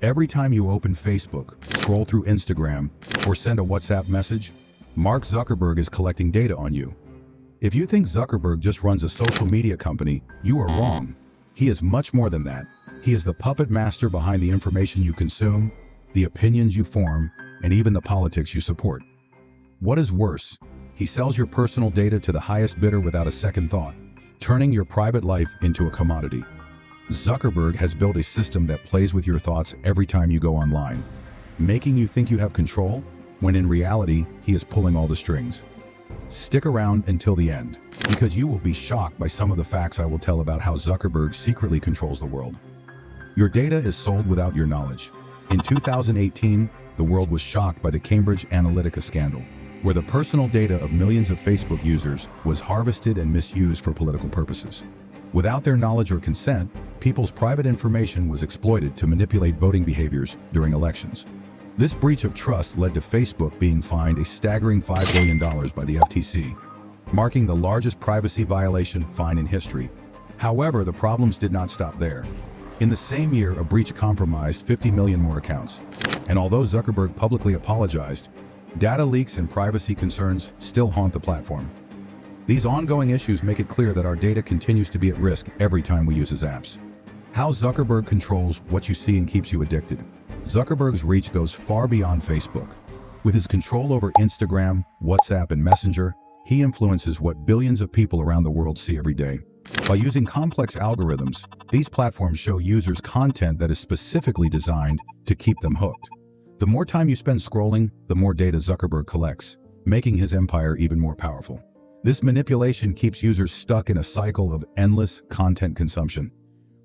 Every time you open Facebook, scroll through Instagram, or send a WhatsApp message, Mark Zuckerberg is collecting data on you. If you think Zuckerberg just runs a social media company, you are wrong. He is much more than that. He is the puppet master behind the information you consume, the opinions you form, and even the politics you support. What is worse, he sells your personal data to the highest bidder without a second thought, turning your private life into a commodity. Zuckerberg has built a system that plays with your thoughts every time you go online, making you think you have control, when in reality, he is pulling all the strings. Stick around until the end, because you will be shocked by some of the facts I will tell about how Zuckerberg secretly controls the world. Your data is sold without your knowledge. In 2018, the world was shocked by the Cambridge Analytica scandal, where the personal data of millions of Facebook users was harvested and misused for political purposes. Without their knowledge or consent, people's private information was exploited to manipulate voting behaviors during elections. This breach of trust led to Facebook being fined a staggering $5 billion by the FTC, marking the largest privacy violation fine in history. However, the problems did not stop there. In the same year, a breach compromised 50 million more accounts. And although Zuckerberg publicly apologized, data leaks and privacy concerns still haunt the platform. These ongoing issues make it clear that our data continues to be at risk every time we use his apps. How Zuckerberg controls what you see and keeps you addicted. Zuckerberg's reach goes far beyond Facebook. With his control over Instagram, WhatsApp, and Messenger, he influences what billions of people around the world see every day. By using complex algorithms, these platforms show users content that is specifically designed to keep them hooked. The more time you spend scrolling, the more data Zuckerberg collects, making his empire even more powerful. This manipulation keeps users stuck in a cycle of endless content consumption,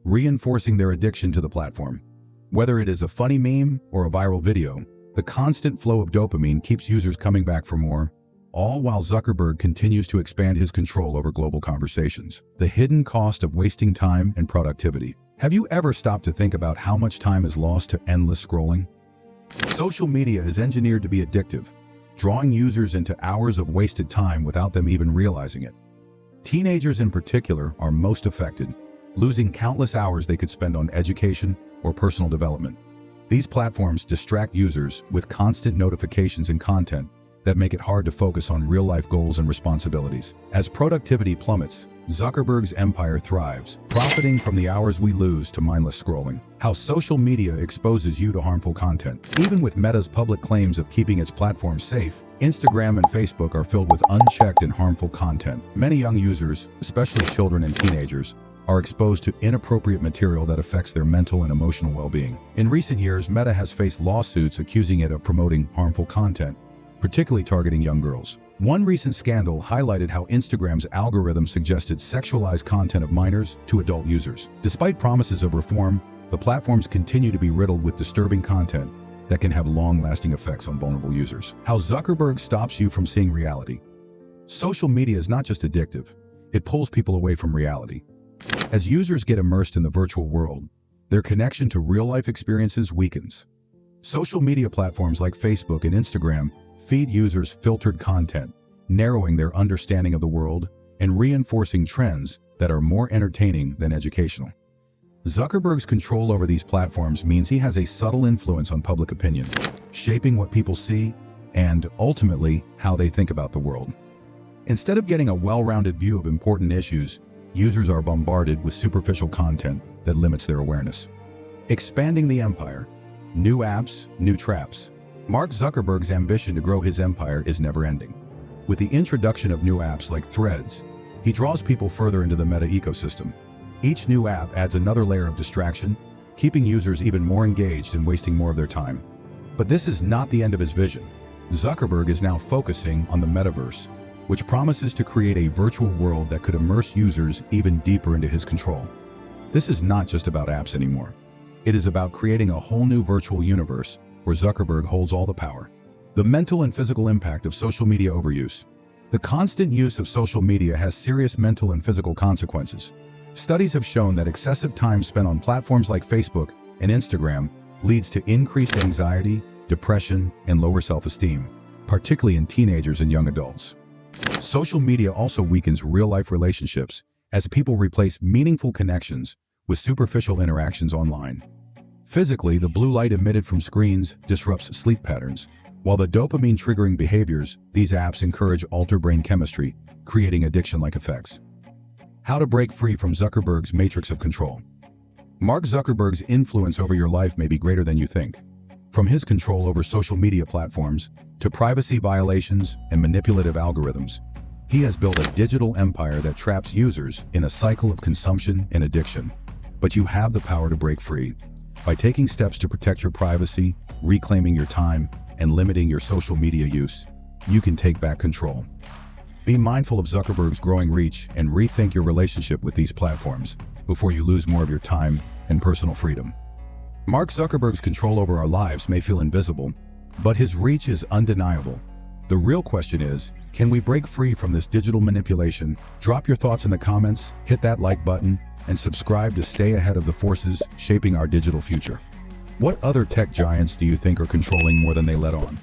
reinforcing their addiction to the platform. Whether it is a funny meme or a viral video, the constant flow of dopamine keeps users coming back for more, all while Zuckerberg continues to expand his control over global conversations. The hidden cost of wasting time and productivity. Have you ever stopped to think about how much time is lost to endless scrolling? Social media is engineered to be addictive, drawing users into hours of wasted time without them even realizing it. Teenagers in particular are most affected, losing countless hours they could spend on education or personal development. These platforms distract users with constant notifications and content that make it hard to focus on real-life goals and responsibilities. As productivity plummets, Zuckerberg's empire thrives, profiting from the hours we lose to mindless scrolling. How social media exposes you to harmful content. Even with Meta's public claims of keeping its platform safe, Instagram and Facebook are filled with unchecked and harmful content. Many young users, especially children and teenagers, are exposed to inappropriate material that affects their mental and emotional well-being. In recent years, Meta has faced lawsuits accusing it of promoting harmful content, particularly targeting young girls. One recent scandal highlighted how Instagram's algorithm suggested sexualized content of minors to adult users. Despite promises of reform, the platforms continue to be riddled with disturbing content that can have long-lasting effects on vulnerable users. How Zuckerberg stops you from seeing reality. Social media is not just addictive, it pulls people away from reality. As users get immersed in the virtual world, their connection to real-life experiences weakens. Social media platforms like Facebook and Instagram feed users filtered content, narrowing their understanding of the world and reinforcing trends that are more entertaining than educational. Zuckerberg's control over these platforms means he has a subtle influence on public opinion, shaping what people see and, ultimately, how they think about the world. Instead of getting a well-rounded view of important issues, users are bombarded with superficial content that limits their awareness. Expanding the empire. New apps, new traps. Mark Zuckerberg's ambition to grow his empire is never-ending. With the introduction of new apps like Threads, he draws people further into the Meta ecosystem. Each new app adds another layer of distraction, keeping users even more engaged and wasting more of their time. But this is not the end of his vision. Zuckerberg is now focusing on the metaverse, which promises to create a virtual world that could immerse users even deeper into his control. This is not just about apps anymore. It is about creating a whole new virtual universe where Zuckerberg holds all the power. The mental and physical impact of social media overuse. The constant use of social media has serious mental and physical consequences. Studies have shown that excessive time spent on platforms like Facebook and Instagram leads to increased anxiety, depression, and lower self-esteem, particularly in teenagers and young adults. Social media also weakens real-life relationships as people replace meaningful connections with superficial interactions online. Physically, the blue light emitted from screens disrupts sleep patterns, while the dopamine-triggering behaviors, these apps encourage alter brain chemistry, creating addiction-like effects. How to break free from Zuckerberg's matrix of control. Mark Zuckerberg's influence over your life may be greater than you think. From his control over social media platforms to privacy violations and manipulative algorithms, he has built a digital empire that traps users in a cycle of consumption and addiction. But you have the power to break free. By taking steps to protect your privacy, reclaiming your time, and limiting your social media use, you can take back control. Be mindful of Zuckerberg's growing reach and rethink your relationship with these platforms before you lose more of your time and personal freedom. Mark Zuckerberg's control over our lives may feel invisible, but his reach is undeniable. The real question is, can we break free from this digital manipulation? Drop your thoughts in the comments, hit that like button, and subscribe to stay ahead of the forces shaping our digital future. What other tech giants do you think are controlling more than they let on?